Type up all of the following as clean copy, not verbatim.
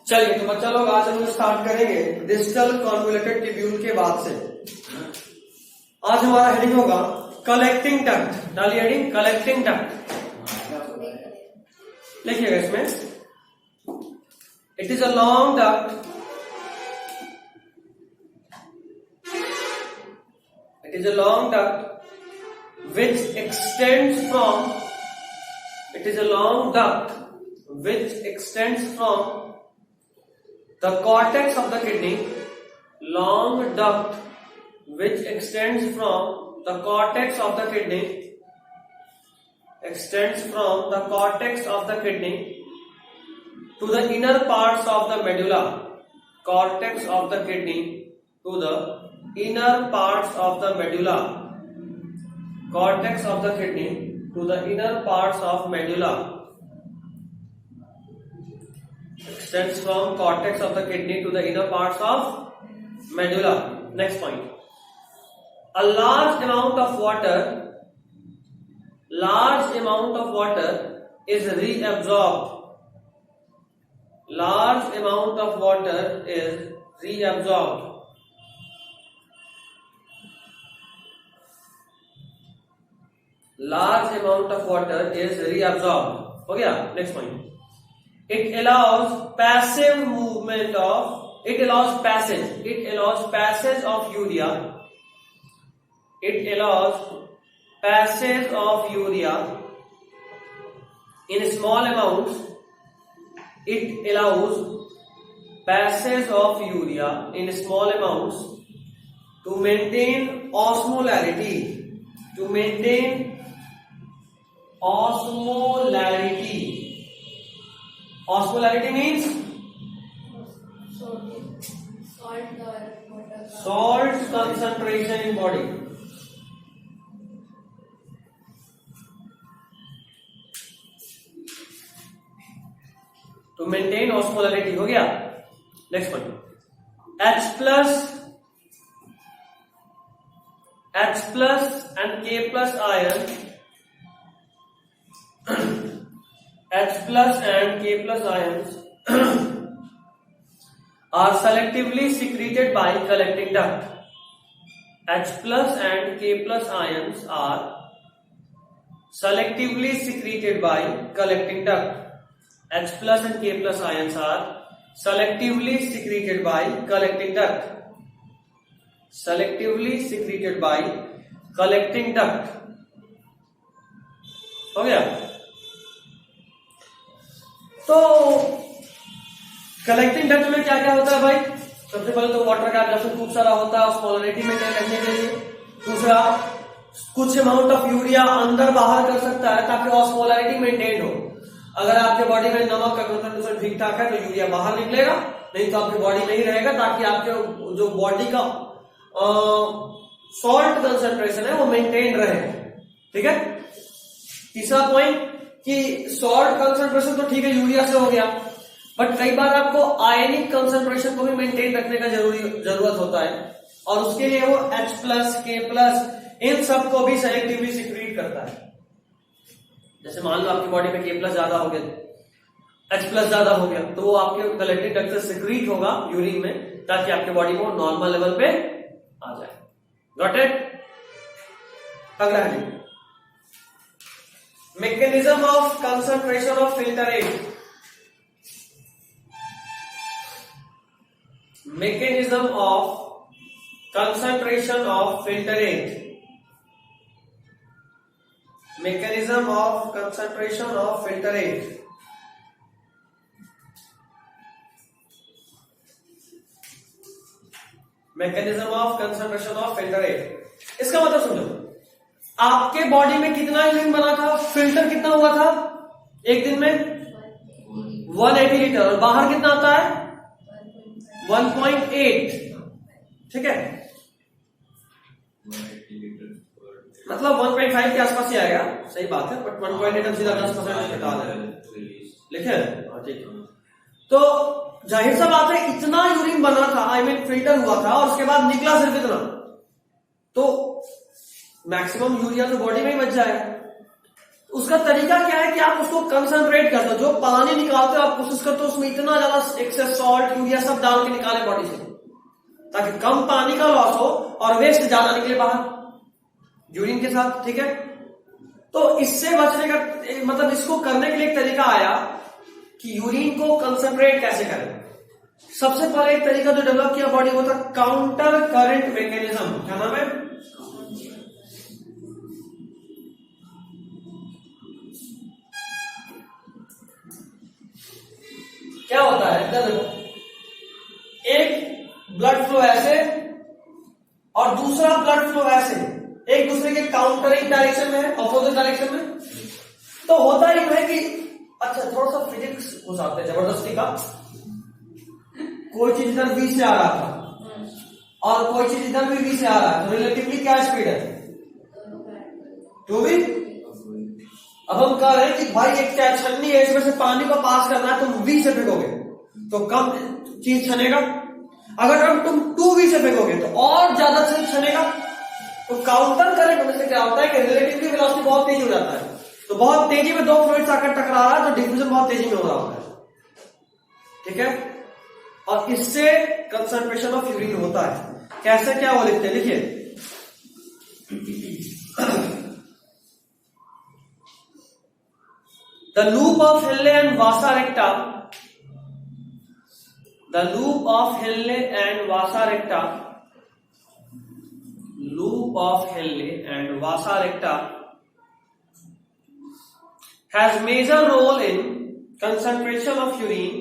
चलिए तो बच्चा लोग आज हम स्टार्ट करेंगे डिजिटल कॉन्वोल्यूटेड ट्यूब्यूल के बाद से। आज हमारा हेडिंग होगा कलेक्टिंग डक्ट। डालिए हेडिंग कलेक्टिंग डक्ट, लिखिएगा इसमें। It is a long duct, it is a long duct which extends from, it is a long duct which extends from the cortex of the kidney, long duct which extends from the cortex of the kidney, extends from the cortex of the kidney to the inner parts of the medulla, cortex of the kidney to the inner parts of the medulla, cortex of the kidney to the inner parts of medulla, extends from cortex of the kidney to the inner parts of medulla. Next point. A large amount of water is reabsorbed. Large amount of water is reabsorbed. Large amount of water is reabsorbed. हो गया? Next point. It allows passive movement of, it allows passage of urea, it allows passage of urea in small amounts, it allows passage of urea in small amounts to maintain osmolarity, to maintain osmolarity. Osmolarity means salt concentration in body. To maintain osmolarity. हो गया? Next one. H plus and K plus ion, H plus and K plus ions are selectively secreted by collecting duct. H plus and K plus ions are selectively secreted by collecting duct. H plus and K plus ions are selectively secreted by collecting duct. Selectively secreted by collecting duct. हो गया? तो collecting duct में क्या क्या होता है भाई? सबसे पहले तो वाटर का एब्जॉर्प्शन खूब सारा होता है ऑस्मोलरिटी मेंटेन करने के लिए। दूसरा, कुछ अमाउंट ऑफ यूरिया अंदर बाहर कर सकता है ताकि ऑस्मोलरिटी मेंटेन हो। अगर आपके बॉडी में नमक का कंसंट्रेशन ठीक ठाक है तो यूरिया बाहर निकलेगा, नहीं तो आपकी बॉडी में ही रहेगा ताकि आपके जो बॉडी का सॉल्ट कंसंट्रेशन है वो मेंटेन रहे। ठीक है। तीसरा पॉइंट कि सॉल्ट कंसंट्रेशन तो ठीक है यूरिया से हो गया, बट कई बार आपको आयनिक कंसंट्रेशन को भी मेंटेन रखने का जरूरत होता है, और उसके लिए वो H प्लस K प्लस इन सब को भी सेलेक्टिवली सिक्रीट करता है। जैसे मान लो आपकी बॉडी में K प्लस ज्यादा हो गया, H प्लस ज्यादा हो गया, तो वो आपके कलेक्टिंग डक्ट से सिक्रीट होगा यूरिन में ताकि आपके बॉडी में नॉर्मल लेवल पे आ जाए। Got it? अगला है mechanism of concentration of filtrate. Mechanism of concentration of filtrate. Mechanism of concentration of filtrate. Mechanism of concentration of filtrate. इसका मतलब समझो, आपके बॉडी में कितना यूरिन बना था, फिल्टर कितना हुआ था एक दिन में 180 लीटर, और बाहर कितना आता है 1.8। ठीक है, मतलब 1.5 के आसपास ही आएगा। सही बात है, बट 1.8 हम सीधा 10% घटा दें, लिखे? ठीक है। तो जाहिर सा बात है इतना यूरिन बना था, आई मीन फिल्टर हुआ था, और उसके बाद निकला सिर्फ इतना, तो मैक्सिमम यूरिया तो बॉडी में ही बच जाएगा। उसका तरीका क्या है कि आप उसको कंसंट्रेट करते हो, जो पानी निकालते हो आप कोशिश करते हो उसमें इतना ज्यादा एक्सेस सॉल्ट यूरिया सब डाल के निकाले बॉडी से, ताकि कम पानी का लॉस हो और वेस्ट ज्यादा निकले बाहर यूरिन के साथ। ठीक है, तो इससे बचने का मतलब इसको करने के लिए एक तरीका आया कि यूरिन को कंसंट्रेट कैसे करें। सबसे पहले एक तरीका जो डेवलप किया बॉडी को था काउंटर करंट मैकेनिज्म। क्या नाम है? क्या होता है इधर देखो, एक ब्लड फ्लो ऐसे और दूसरा ब्लड फ्लो ऐसे, एक दूसरे के काउंटरिंग डायरेक्शन में है, अपोजिट डायरेक्शन में। तो होता ही है कि अच्छा थोड़ा सा फिजिक्स घुसाते हैं जबरदस्ती का, कोई चीज इधर v से आ रहा था और कोई चीज इधर भी v से आ रहा है, तो रिलेटिवली क्या स्पीड है? 2v। अब हम कह रहे हैं कि भाई एक क्या छन्नी है, इसमें से पानी को पास करना है, तुम v से फेंकोगे तो कम चीज छनेगा, अगर तुम 2v से फेंकोगे तो और ज्यादा चीज छनेगा। तो काउंटर करंट होने से क्या होता है कि रिलेटिवली वेलोसिटी बहुत तेजी हो जाता है, तो बहुत तेजी में दो फ्लूइड्स आकर टकरा रहा है तो डिफ्यूजन बहुत तेजी में हो रहा होता है। ठीक है, और इससे कंसंट्रेशन ऑफ यूरिन होता है। कैसे, क्या वो लिखते हैं, लिखिए the loop of Henley and Vasa रेक्टा, the loop of Henley and Vasa रेक्टा, loop of Henley and Vasa रेक्टा has major role in concentration of urine.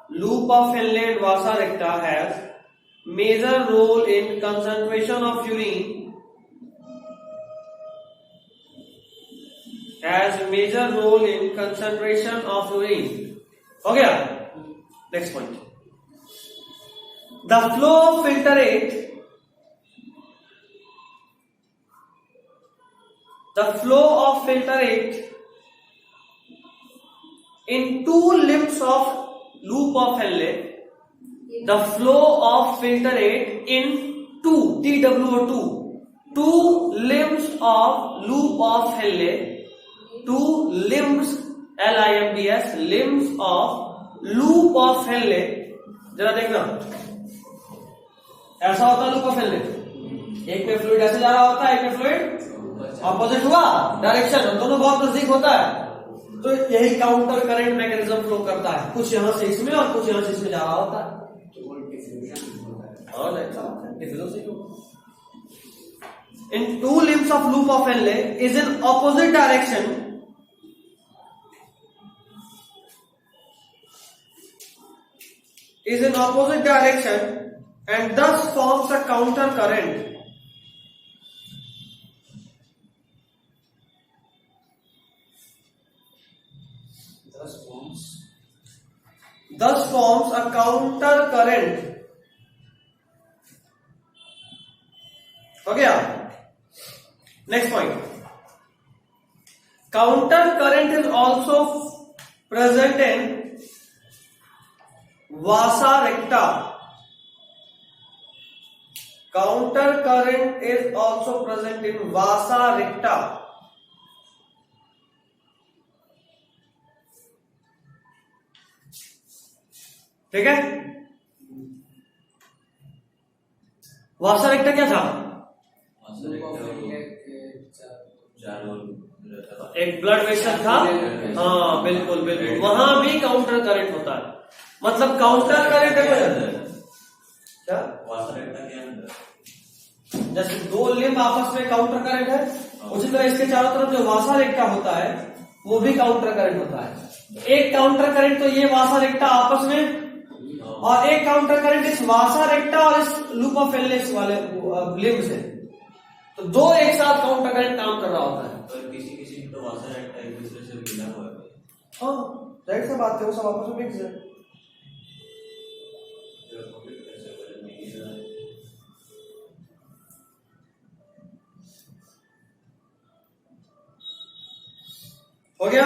Loop of Henle and Vasa recta has major role in concentration of urine. Has major role in concentration of urine. हो गया? Next point. The flow of filtrate. The flow of filtrate in two limbs of loop of Henle. The flow of filtrate in two TWO2 two limbs of loop of Henle, two limbs LIMBS limbs of loop of Henle. जरा देखना, ऐसा होता है loop of Henley, एक में fluid ऐसे जा रहा होता है, एक में फ्लूइड ऑपोजिट हुआ डायरेक्शन, दोनों बहुत नजदीक होता है, तो यही काउंटर करंट मैकेनिज्म फ्लो करता है, कुछ यहां से इसमें और कुछ यहां से इसमें जा रहा होता है। In two limbs of loop of Henle is in opposite direction, is in opposite direction and thus forms a counter current. Thus forms a counter current. हो गया? Next point. Counter current is also present in Vasa recta. Counter current is also present in Vasa recta. ठीक है, वासा रेक्टा क्या था? एक blood vessel था, हाँ बिल्कुल बिल्कुल, वहां भी काउंटर करंट होता है। मतलब काउंटर करंट क्या, वासा रेक्टा के अंदर जैसे दो लिम्ब आपस में काउंटर करंट है, उसी तरह इसके चारों तरफ जो वासा रेक्टा होता है वो भी काउंटर करंट होता है। एक काउंटर करंट तो ये वासा रेक्टा आपस में, और एक काउंटर करंट इस वासा रेक्टा और इस लूप ऑफ हेनले वाले लिम्ब से, तो दो एक साथ काउंटर करंट काम कर रहा होता है। तो किसी किसी तो वासा रेक्टा एक दूसरे से मिला हुआ है। हाँ राइट से बात है, वो सब आपस में मिक्स है। हो गया?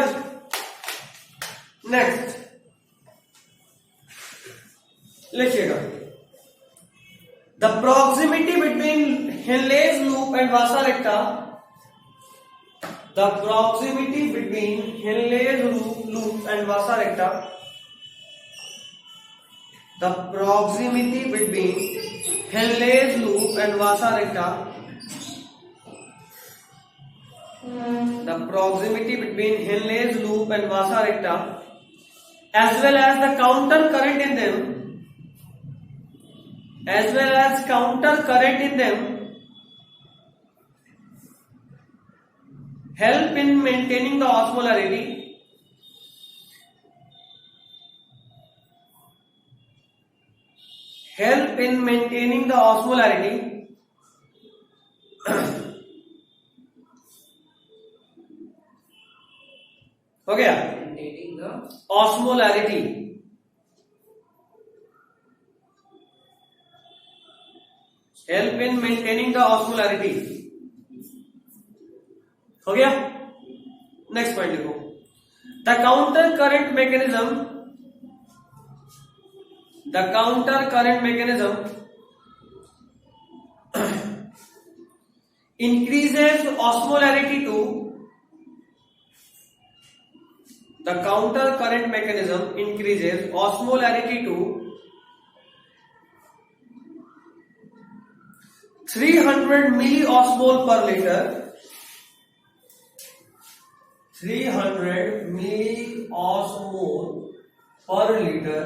नेक्स्ट लिखिएगा, the proximity between Henle's loop and Vasa रेक्टा The proximity between Henle's loop and vasa recta. The proximity between Henle's loop and vasa recta. The proximity between Henle's loop and vasa recta, as well as the counter current in them, help in maintaining the osmolarity. हो गया? Maintaining the osmolarity. Help in maintaining the osmolarity. हो गया? Next point देखो. The counter current mechanism increases osmolarity to. The counter current mechanism increases osmolarity to 300 milliosmol per liter. 300 milliosmol per liter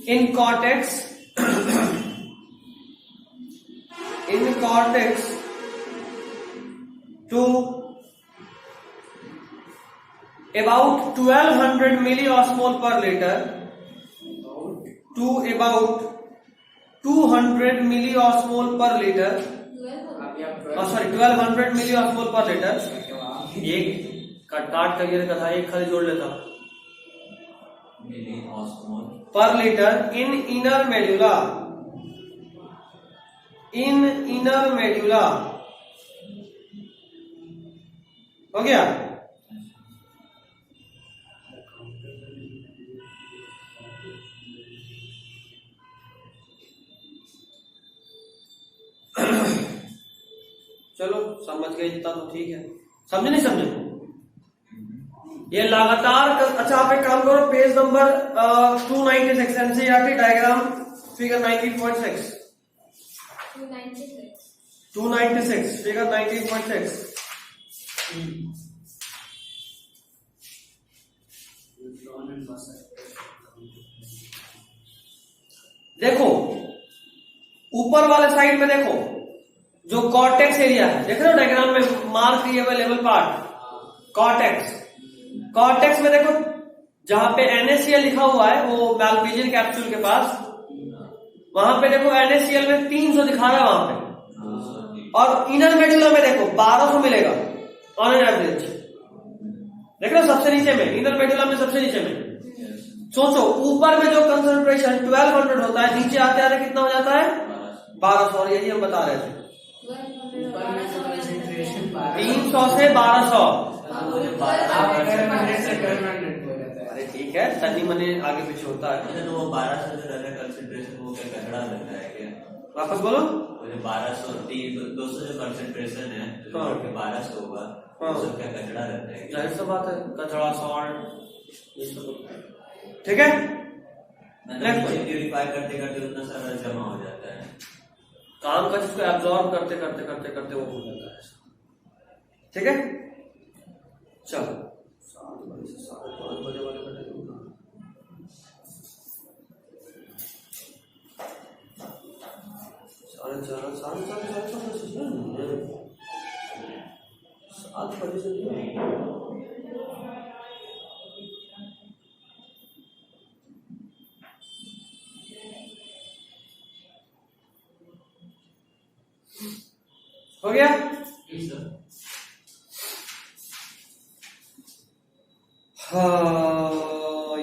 in cortex to about 1200 milliosmol per liter to about 200 milliosmol per liter. Sorry 1200 milliosmol per liter. एक काट करिए कथा एक खाली जोड़ लेता milliosmol per liter in inner medulla. हो गया? चलो समझ गए इतना तो ठीक है. समझे नहीं समझे? ये लगातार. अच्छा आप एक काम करो, page number 296 NCERT diagram figure 19.6. 296 figure 19.6. देखो ऊपर वाले साइड में देखो जो कॉर्टेक्स एरिया है, देख रहे हो डायग्राम में मार्क किए हुए लेवल पार्ट कॉर्टेक्स में देखो जहां पे NaCl लिखा हुआ है वो मैल्पिजियन कैप्सूल के पास, वहां पे देखो NaCl में 300 दिखा रहा है वहां पे, और इनर मेडुला में देखो 1200 मिलेगा ऑन एन एवरेज. देख रहे हो सबसे नीचे में, इनर मेडुला में सबसे नीचे में. सोचो ऊपर में जो कंसंट्रेशन 1200 होता है, नीचे आते आते कितना हो जाता है? 1200. और यही हम बता रहे थे 300 से 1200. अरे ठीक है, तनी मनी आगे पीछे होता है. तो वो 1200 जो रहता है कंसंट्रेशन, वो क्या कचड़ा रहता है क्या? वापस बोलो. 1200 200 जो कंसंट्रेशन है, जो 1200 होगा, वो सब क्या कचड़ा रहता है? जाहिर सा बात है, कचड़ा सॉल्ट ये सब. ठीक है, प्यूरिफाई करते करते उतना सारा जमा हो जाता है. काम का जिसको एब्जॉर्ब करते वो हो जाता है. ठीक है, चलो 7 बजे से 5:30 बजे वाले का टाइम होगा. 7 बजे से हो गया.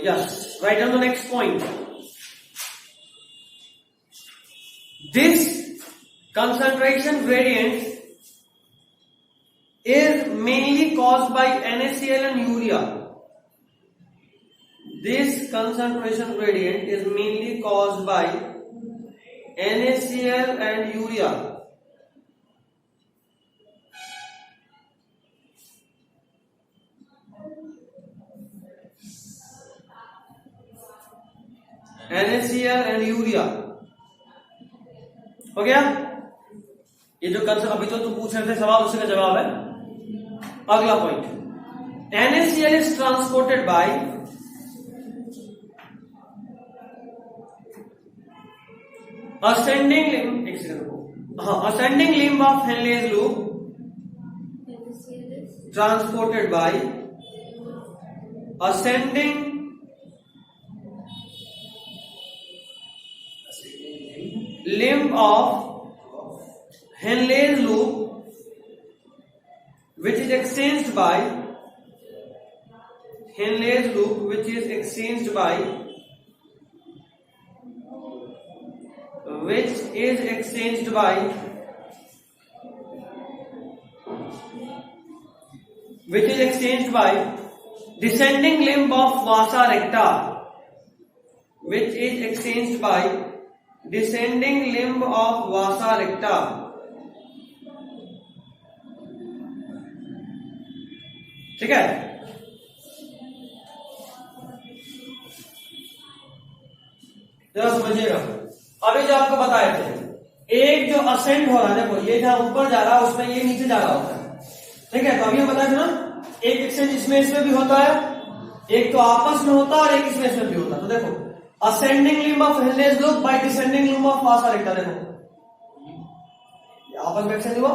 Yes, write down the next point. This concentration gradient is mainly caused by NaCl and urea. This concentration gradient is mainly caused by NaCl and urea. NaCl and urea. हो गया? ये जो कंसेप्ट अभी तो तुम पूछ रहे थे सवाल, उसी का जवाब है। अगला point, NaCl is transported by ascending limb, ascending limb of Henle's loop transported by ascending limb of Henle's loop, which is exchanged by Henle's loop, which is exchanged by descending limb of vasa recta, which is exchanged by descending limb of vasa recta. ठीक है? जरा समझिएगा, अभी जो आपको बताए थे, एक जो असेंड हो रहा है, देखो ये जहां ऊपर जा रहा है उसमें ये नीचे जा रहा होता है, ठीक है? तो अभी हम बताए थे ना, एक एक्सचेंज इसमें भी होता है, एक तो आपस में होता है और एक इसमें भी होता है। तो देखो, ascending limb of Henle's loop by descending limb of vasa recta, देखो आपस में एक्सचेंज हुआ,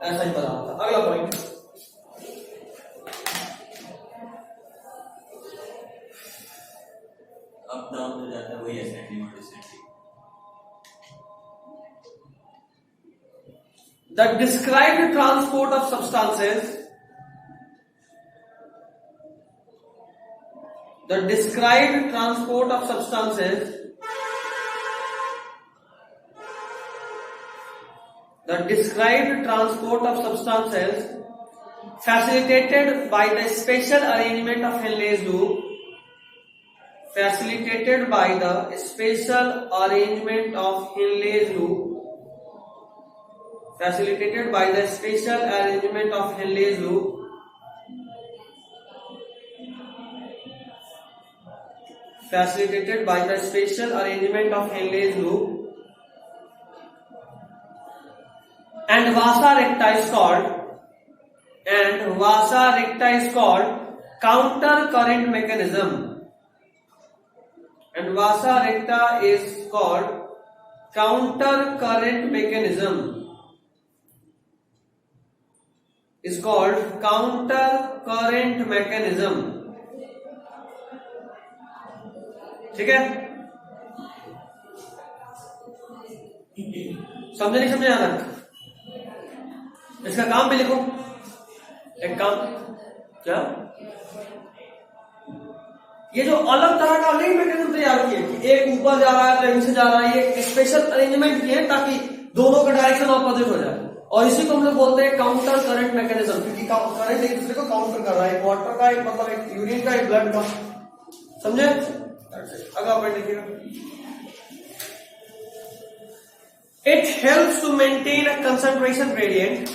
ऐसा ही बना होता। अगला पॉइंट, अप डाउन हो जाता है, वही असेंडिंग और descending. The described transport of substances, the described transport of substances, the described transport of substances facilitated by the special arrangement of Henle's loop, facilitated by the special arrangement of Henle's loop, facilitated by the special arrangement of Henle's loop, facilitated by the special arrangement of Henle's loop, and vasa recta is called counter current mechanism, and vasa recta is called counter current mechanism, is called counter current mechanism। ठीक है? समझे नहीं समझे यहां तक? इसका काम भी लिखो, एक काम क्या, ये जो अलग तरह का नहीं मैकेनिज्म तैयार किए कि एक ऊपर जा रहा है तो इनसे जा रहा है, ये स्पेशल अरेंजमेंट किए ताकि दोनों का डायरेक्शन ऑपोजिट हो जाए, और इसी को हम लोग बोलते हैं काउंटर करंट मैकेनिज्म, क्योंकि करंट एक दूसरे को काउंटर कर रहा है, एक वाटर का, एक मतलब एक यूरिन का, एक ब्लड का। समझे? अगला पॉइंट देखिएगा, it helps to maintain a concentration gradient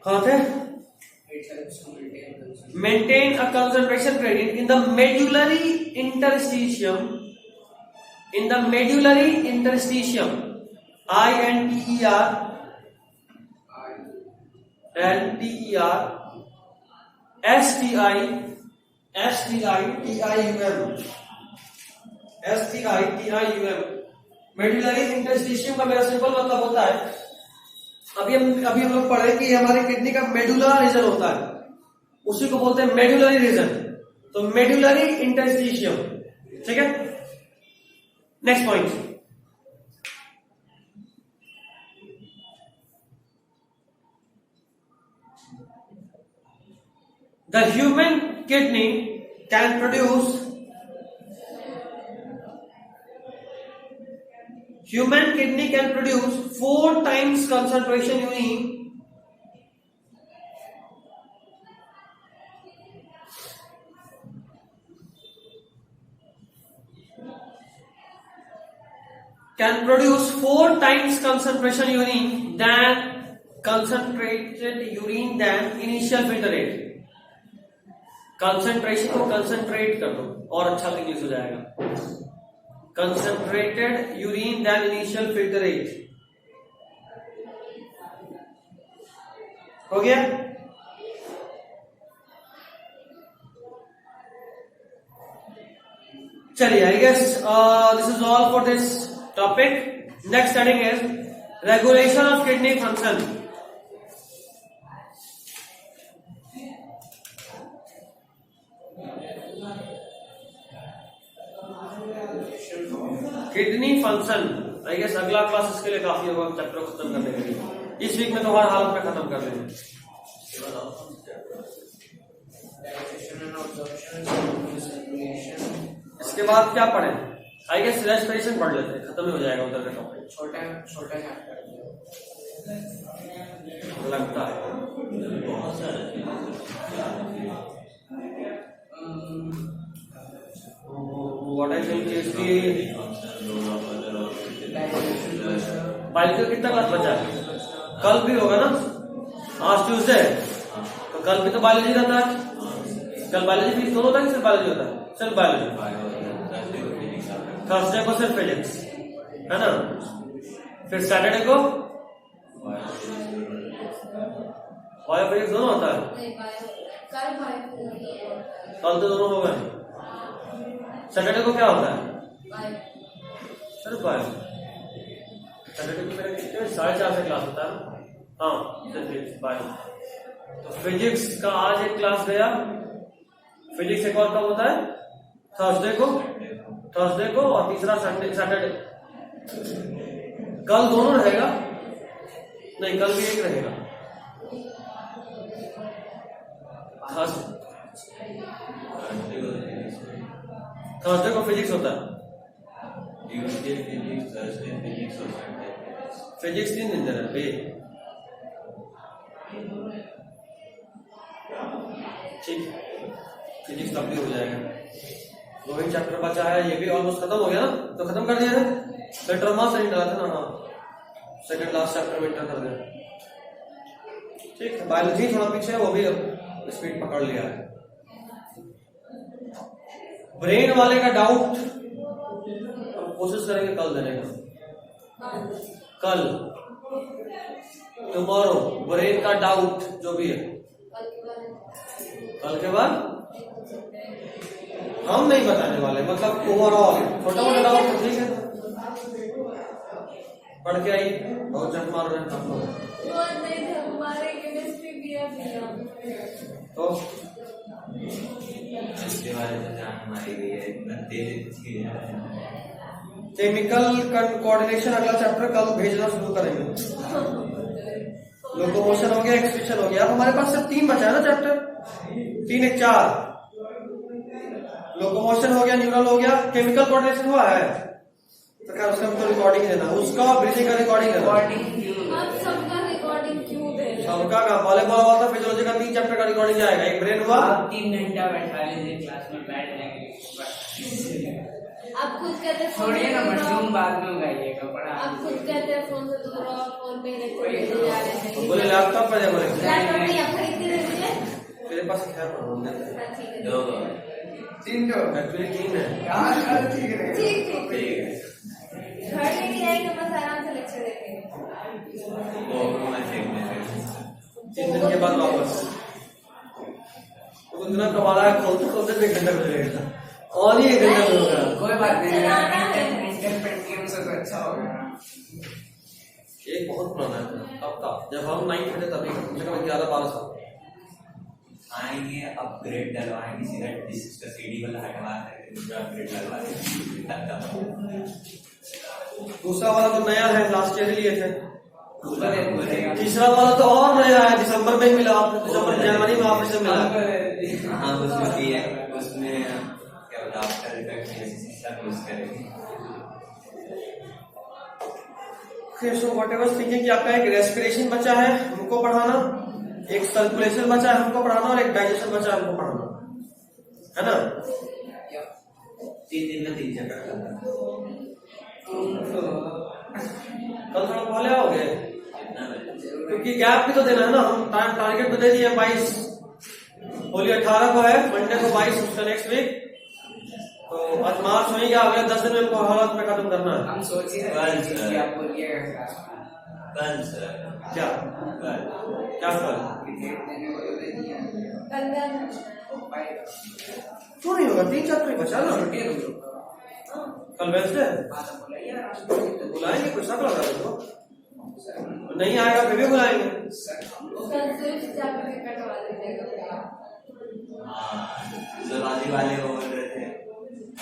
कहां थे? Maintain a concentration gradient in the medullary interstitium, in the medullary interstitium, INTER, STITIUM। Medullary interstitium का मेरा सिंपल मतलब होता है, अभी हम लोग पढ़े कि हमारे किडनी का मेडुला रीजन होता है, उसी को बोलते हैं मेडुलरी रीजन, तो मेडुलरी इंटरस्टिशियम। ठीक है? Next point, the human kidney can produce human kidney can produce 4 times concentration urine than concentrated urine than initial filter rate. Concentration को कंसंट्रेट कर दो और अच्छा इंग्लिश हो जाएगा. Concentrated urine than initial filter rate. हो गया? चलिए, I guess this is all for this topic. Next heading is regulation of kidney function. Kidney function. I guess अगला क्लास इसके लिए काफी होगा चैप्टर खत्म करने के लिए. इस वीक में तो हर हालत में खत्म कर देंगे. इसके बाद क्या पढ़े? आई गेस रेस्पिरेशन पढ़ लेते हैं, खत्म ही हो जाएगा उधर का टॉपिक. छोटा चैप्टर लगता है बहुत सारा व्हाट आई थिंक इज की बायोलॉजी का कितना क्लास बचा है? कल भी होगा ना, आज ट्यूसडे है तो कल भी तो बायोलॉजी रहता है. कल बायोलॉजी भी दोनों होता है कि सिर्फ बायोलॉजी होता है? सिर्फ बायोलॉजी. थर्सडे को सिर्फ फिजिक्स है ना. फिर सैटरडे को बायो फिजिक्स दोनों होता है. कल तो दोनों हो गए. सैटरडे को क्या होता है? सिर्फ बायो. सैटरडे को मेरा कितने 4:30 से क्लास होता है. हाँ, सिर्फ बायो. तो फिजिक्स का आज एक क्लास गया. फिजिक्स एक और कब होता है? थर्सडे को और तीसरा सैटरडे. कल दोनों रहेगा? नहीं, कल भी एक रहेगा. थर्सडे को फिजिक्स होता है. फिजिक्स 3 दिन है भाई. ठीक, फिजिक्स तब भी हो जाएगा. 2 ही चैप्टर बचा है, ये भी ऑलमोस्ट खत्म हो गया ना. तो खत्म कर दिया है. सेंटर मास नहीं डाला था ना. हाँ, सेकंड लास्ट चैप्टर में इंटर कर दिया. ठीक है, बायोलॉजी थोड़ा पीछे है, वो भी अब स्पीड पकड़ लिया है. ब्रेन वाले का डाउट कोशिश करेंगे कल देने का. कल टुमारो ब्रेन का डाउट जो भी है कल के बाद हम नहीं बताने वाले. मतलब ओवरऑल छोटा मोटा डाउट तो ठीक है, पढ़ के आई. बहुत जट मार रहे हैं तो इसके बारे में जान हमारी भी है. केमिकल कोऑर्डिनेशन अगला चैप्टर कल भेजना शुरू करेंगे. लोकोमोशन हो गया, एक्सक्रीशन हो गया. अब हमारे पास सिर्फ 3 बचा है ना चैप्टर. 3 1 4. लोकोमोशन हो गया, न्यूरल हो गया, केमिकल कोऑर्डिनेशन हुआ है. तो क्या उसका तो रिकॉर्डिंग देना, उसका ब्रीथिंग का रिकॉर्डिंग देना. सबका का वॉलीबॉल हुआ था, फिजियोलॉजी का 3 चैप्टर का रिकॉर्डिंग जाएगा. एक ब्रेन हुआ. आप 3 घंटा बैठा लीजिए क्लास में, बैठ जाएंगे. आप खुद कहते हैं छोड़िए ना, मशरूम बाद में उगाइएगा. पढ़ा आप खुद कहते हैं फोन से दूर रहो, फोन पे लेक्चर जा रहे हैं. बोले लैपटॉप पर बोले लैपटॉप नहीं आप खरीद के दे दीजिए. तेरे पास क्या प्रॉब्लम है? ठीक है. 2 3 जो एक्चुअली 3 है. ठीक है. ठीक घर लेके जाएंगे, बस आराम से लेक्चर देखेंगे. 3 दिन के बाद वापस. तो इतना कमाल है, खोलते 1 घंटा मिलेगा और ही 1 घंटा मिलेगा. कोई बात नहीं, चलाना है. इंटर पेंटियम से तो अच्छा होगा. एक बहुत पुराना है. अब था जब हम 9th में थे तभी, कम से कम 11-12 साल. आएंगे, अपग्रेड डलवाएंगे. सीधा डिस्क का सीडी वाला हटवा करके दूसरा अपग्रेड डलवा देंगे. दूसरा वाला तो नया है, लास्ट ईयर लिए थे. ऊपर है. तीसरा वाला तो और नया है, दिसंबर में मिला. दिसंबर जनवरी में ऑफिस से मिला. हाँ उसमें भी है, उसमें क्या होता है आफ्टर इफेक्ट सब यूज करेंगे। Okay, so what I was thinking कि आपका एक रेस्पिरेशन बचा है हमको पढ़ाना, एक सर्कुलेशन बचा है हमको पढ़ाना और एक डाइजेशन बचा है हमको पढ़ाना, है ना? 3 दिन में 3 चैप्टर करना। कल थोड़ा पहले आओगे कितना बजे? क्योंकि गैप भी तो देना है ना, हम टाइम टारगेट तो दे दिए 22, होली 18 को है, मंडे को 22, उसका नेक्स्ट वीक, तो आज मार्च हो ही गया, अगले 10 दिन में हमको हालत में खत्म करना है। हम सोच ही रहे थे कि आप बोलिएगा क्लास में। कल सर, क्या कल क्या कल कि डेट देने को तो दे दिया। कंदन पाएगा। क्यों नहीं होगा? 3 चैप्टर ही बचा ना। छुट्टी है तुम लोग को। कल वेंसडे हाँ तो बुलाइए आज तो बुलाएंगे, कुछ शक लगा देखो, नहीं आएगा फिर भी बुलाएंगे। सर हम लोग संस्कृत चैप्टर के कटवा दीजिएगा। हाँ जुबानी वाले वो बोल रहे थे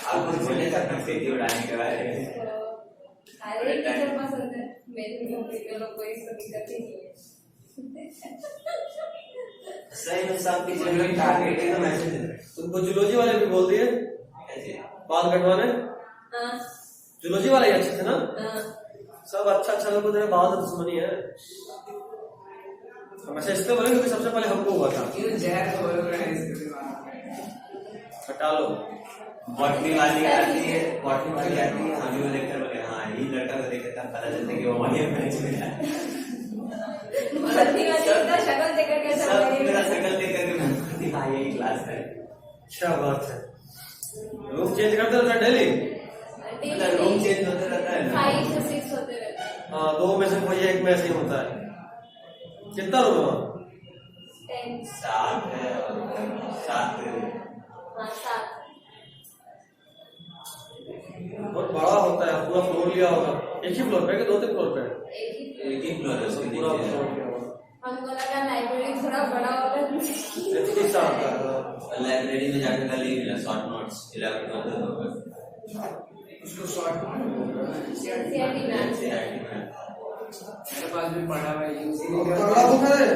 आप कुछ बोले सर खेती उड़ाने के बारे में। अरे टीचर पसंद है, मेरे लोग कोई इसको दिक्कत ही नहीं है। सही में सब टीचर लोग टारगेट है तो मैसेज दे रहे हैं। तुमको जूलॉजी वाले भी बोल दिए ऐसे बाल कटवाने, हाँ जूलॉजी वाले ही अच्छे थे ना, हाँ सब अच्छा अच्छा लोग तेरे बाल तो दुश्मनी है। हमेशा इसलिए बोले क्योंकि सबसे पहले हमको हुआ था। क्यों जहर बोल रहे हैं इसके दिमाग में? हटा लो। बॉटनी वाली आती है, बॉटनी वाली आती है, हम भी वो देखकर बोले हाँ ये लड़का को देखे तब पता चलता है कि वो वही मैच में है। भर्ती वाली इतना शक्ल देखकर कैसा सब लगेगा? मेरा शकल देख करके मैं बोलती हाँ यही क्लास है। क्या बात है, रूम चेंज करते रहते हैं डेली? मतलब रूम चेंज होता रहता है ना। 5 से 6 होते रहते हैं। हाँ, 2 में से कोई एक में ऐसे ही होता है। कितना रूम है वहाँ? 10 7 है और 7 हाँ 7 बहुत बड़ा होता है, पूरा फ्लोर लिया होगा। एक ही फ्लोर पे कि 2-3 फ्लोर पे? एक ही। एक ही फ्लोर है उसके पूरा नीचे। फ्लोर लिया होगा। हमको लगा लाइब्रेरी थोड़ा बड़ा होगा। इतनी सा आता है। लाइब्रेरी में जाकर कल ही मिला शॉर्ट नोट्स 11 को उसको शॉर्ट CRT मैम मेरे पास भी पढ़ा हुआ है यूज ही नहीं तगड़ा बुक है,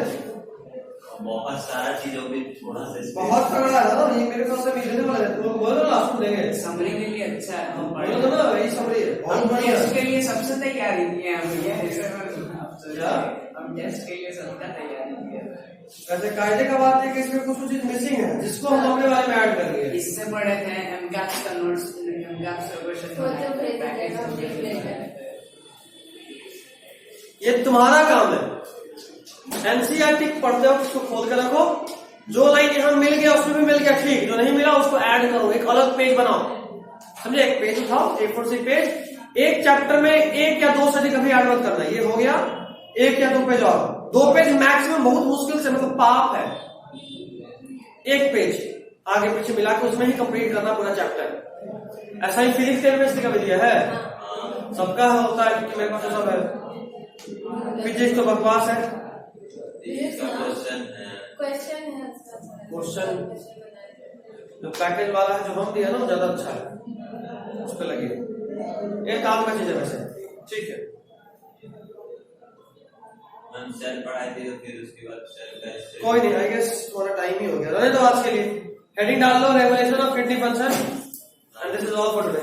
बहुत सारा चीजों में थोड़ा सा बहुत तगड़ा है ना। ये मेरे पास से मिलने वाला है, तुम लोग बोलो ना लास्ट में देंगे। समरी के लिए अच्छा है। हम बोलो तो ना, वही समरी है, बहुत बढ़िया है। उसके लिए सबसे तैयारी किए हैं भैया। ऐसे क्या? हम टेस्ट के लिए सबका तैयारी किए। वैसे कायदे का बात है कि इसमें कुछ चीज मिसिंग है जिसको हम अपने बारे में ऐड करेंगे। इससे पढ़े थे एमकैप्स का नोट्स, एमकैप्स का क्वेश्चन तो भेज देगा, हम देख लेंगे। ये तुम्हारा काम है। एनसीईआरटी पढ़ते हो उसको खोल के रखो, जो लाइन यहाँ मिल गया उसमें भी मिल गया ठीक, जो नहीं मिला उसको ऐड करो, एक अलग पेज बनाओ, समझे? एक पेज उठाओ, A4 से पेज, एक चैप्टर में 1 या 2 से अधिक कभी ऐड मत करना। ये हो गया 1 या 2 पेज और 2 पेज मैक्सिमम, बहुत मुश्किल से, मतलब पाप है। 1 पेज आगे पीछे मिला के उसमें ही कंप्लीट करना पूरा चैप्टर। ऐसा ही फिजिक्स केमिस्ट्री का भी दिया है, सबका होता है क्योंकि मेरे पास तो सब है। फिजिक्स तो बकवास है। क्वेश्चन है क्वेश्चन है उसका। क्वेश्चन जो पैकेज वाला है जो हम दिया ना वो ज्यादा अच्छा है, उस पर लगे। ये काम का चीज है वैसे, ठीक है। हम सेल पढ़ाई थी तो फिर उसके बाद सेल का कोई नहीं, आई गेस थोड़ा टाइम ही हो गया। रहने दो आज के लिए, हेडिंग डाल लो regulation of kidney function, and this is all for today.